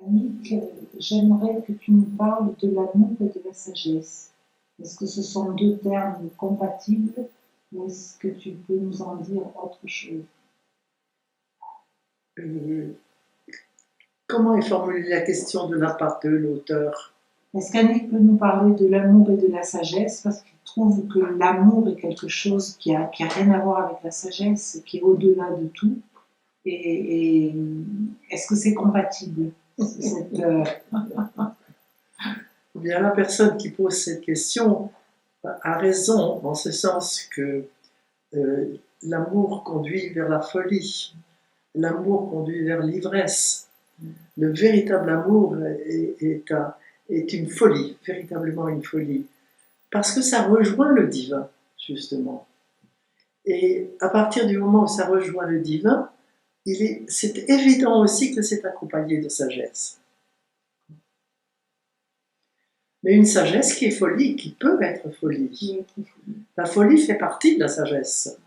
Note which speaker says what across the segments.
Speaker 1: Annick, j'aimerais que tu nous parles de l'amour et de la sagesse. Est-ce que ce sont deux termes compatibles ou est-ce que tu peux nous en dire autre chose?
Speaker 2: Euh, Comment est formulée la question de la part de l'auteur?
Speaker 1: Est-ce qu'Annick peut nous parler de l'amour et de la sagesse parce qu'il trouve que l'amour est quelque chose qui a rien à voir avec la sagesse, qui est au-delà de tout et est-ce que c'est compatible cette,
Speaker 2: Eh bien, la personne qui pose cette question a raison, en ce sens que euh, l'amour conduit vers la folie, l'amour conduit vers l'ivresse. Le véritable amour est une folie, véritablement une folie, parce que ça rejoint le divin, justement. Et à partir du moment où ça rejoint le divin, c'est évident aussi que c'est accompagné de sagesse. Mais une sagesse qui est folie, qui peut être folie. La folie fait partie de la sagesse.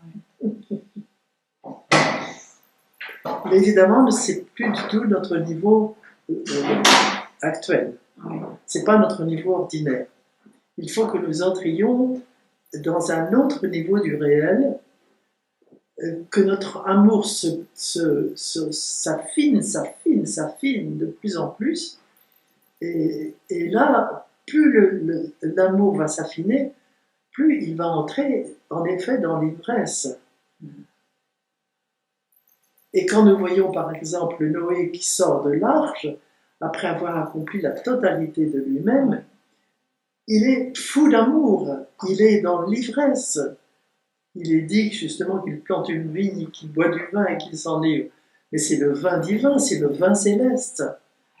Speaker 2: Mais évidemment, c'est plus du tout notre niveau actuel. C'est pas notre niveau ordinaire. Il faut que nous entrions dans un autre niveau du réel, que notre amour s'affine de plus en plus. Et là, plus l'amour va s'affiner, plus il va entrer en effet dans l'ivresse. Et quand nous voyons par exemple Noé qui sort de l'arche, après avoir accompli la totalité de lui-même, il est fou d'amour, il est dans l'ivresse. Il est dit justement qu'il plante une vigne, qu'il boit du vin et qu'il s'enivre. Mais c'est le vin divin, c'est le vin céleste,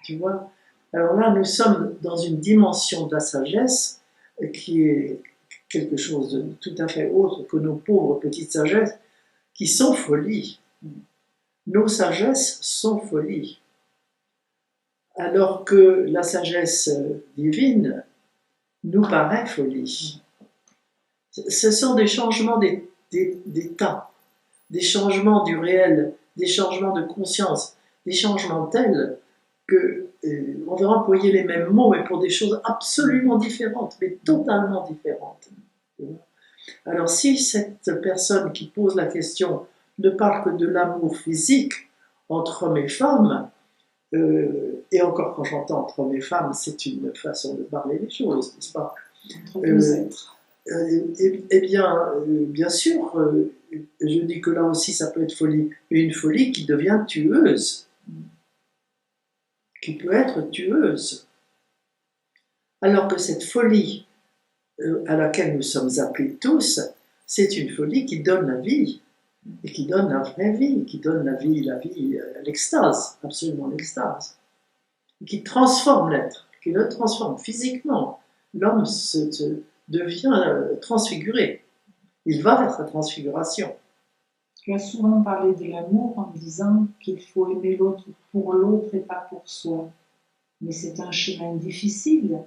Speaker 2: tu vois. Alors là, nous sommes dans une dimension de la sagesse qui est quelque chose de tout à fait autre que nos pauvres petites sagesses qui sont folies. Nos sagesses sont folies. Alors que la sagesse divine nous paraît folie. Ce sont des changements d'état, des changements du réel, des changements de conscience, des changements tels que on va employer les mêmes mots, mais pour des choses absolument différentes, mais totalement différentes. Alors si cette personne qui pose la question ne parle que de l'amour physique entre hommes et femmes, et encore quand j'entends entre hommes et femmes, c'est une façon de parler des choses, n'est-ce pas? Eh bien, bien sûr, je dis que là aussi ça peut être folie, mais une folie qui devient tueuse, qui peut être tueuse. Alors que cette folie à laquelle nous sommes appelés tous, c'est une folie qui donne la vie, et qui donne la vraie vie, qui donne la vie, l'extase, absolument l'extase, qui transforme l'être, qui le transforme physiquement. L'homme devient transfiguré. Il va vers sa transfiguration.
Speaker 1: Tu as souvent parlé de l'amour en disant qu'il faut aimer l'autre pour l'autre et pas pour soi. Mais c'est un chemin difficile.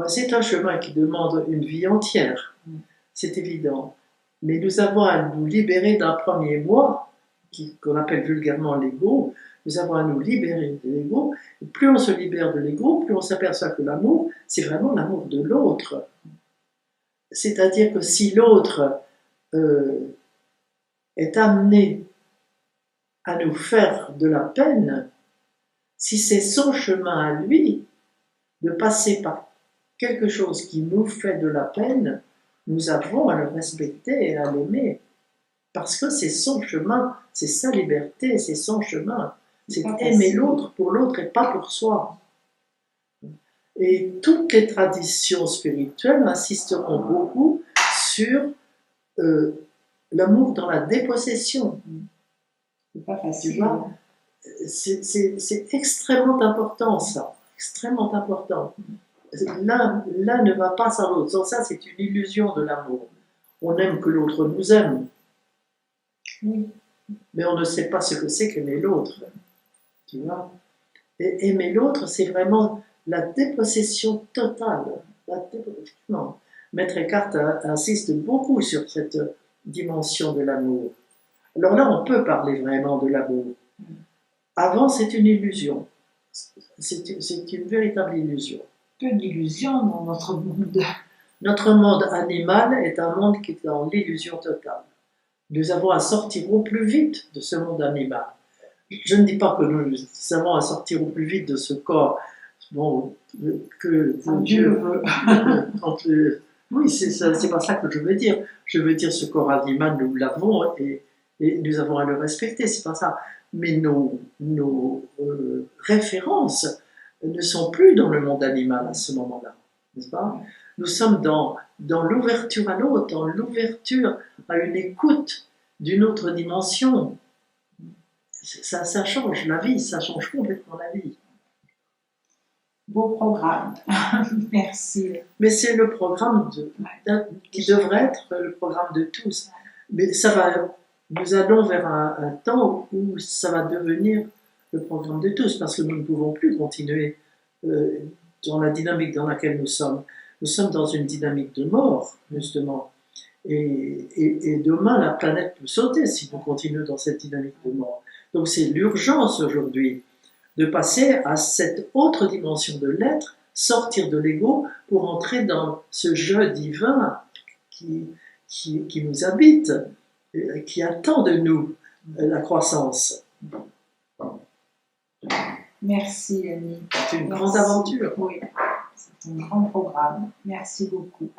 Speaker 2: C'est un chemin qui demande une vie entière, c'est évident. Mais nous avons à nous libérer d'un premier moi, qu'on appelle vulgairement l'ego. Nous avons à nous libérer de l'ego. Et plus on se libère de l'ego, plus on s'aperçoit que l'amour, c'est vraiment l'amour de l'autre. C'est-à-dire que si l'autre est amené à nous faire de la peine, si c'est son chemin à lui de passer par quelque chose qui nous fait de la peine, nous avons à le respecter et à l'aimer. Parce que c'est son chemin, c'est sa liberté, c'est son chemin. C'est aimer l'autre pour l'autre et pas pour soi. Et toutes les traditions spirituelles insisteront beaucoup sur l'amour dans la dépossession.
Speaker 1: C'est pas facile.
Speaker 2: Tu vois, c'est extrêmement important ça, extrêmement important. L'un ne va pas sans l'autre. Sans ça, c'est une illusion de l'amour. On aime que l'autre nous aime.
Speaker 1: Oui.
Speaker 2: Mais on ne sait pas ce que c'est qu'aimer l'autre. Tu vois? Et aimer l'autre, c'est vraiment la dépossession totale. Non. Maître Eckhart insiste beaucoup sur cette dimension de l'amour. Alors là, on peut parler vraiment de l'amour. Avant, c'est une illusion. c'est une véritable illusion.
Speaker 1: Peu d'illusions dans notre monde.
Speaker 2: Notre monde animal est un monde qui est dans l'illusion totale. Nous avons à sortir au plus vite de ce monde animal. Je ne dis pas que nous avons à sortir au plus vite de ce corps, bon, que
Speaker 1: Dieu veut.
Speaker 2: Oui, c'est pas ça que je veux dire. Je veux dire ce corps animal, nous l'avons et nous avons à le respecter, c'est pas ça. Mais nos références ne sont plus dans le monde animal à ce moment-là, n'est-ce pas? Nous sommes dans l'ouverture à l'autre, dans l'ouverture à une écoute d'une autre dimension. Ça change la vie, ça change complètement la vie.
Speaker 1: Beau programme. Merci.
Speaker 2: Mais c'est le programme qui devrait être le programme de tous. Mais nous allons vers un temps où ça va devenir le programme de tous, parce que nous ne pouvons plus continuer dans la dynamique dans laquelle nous sommes. Nous sommes dans une dynamique de mort, justement. Et demain, la planète peut sauter si nous continuons dans cette dynamique de mort. Donc c'est l'urgence aujourd'hui de passer à cette autre dimension de l'être, sortir de l'ego pour entrer dans ce jeu divin qui nous habite, qui attend de nous la croissance.
Speaker 1: Merci Annie.
Speaker 2: C'est une grande aventure.
Speaker 1: Oui, c'est un grand programme. Merci beaucoup.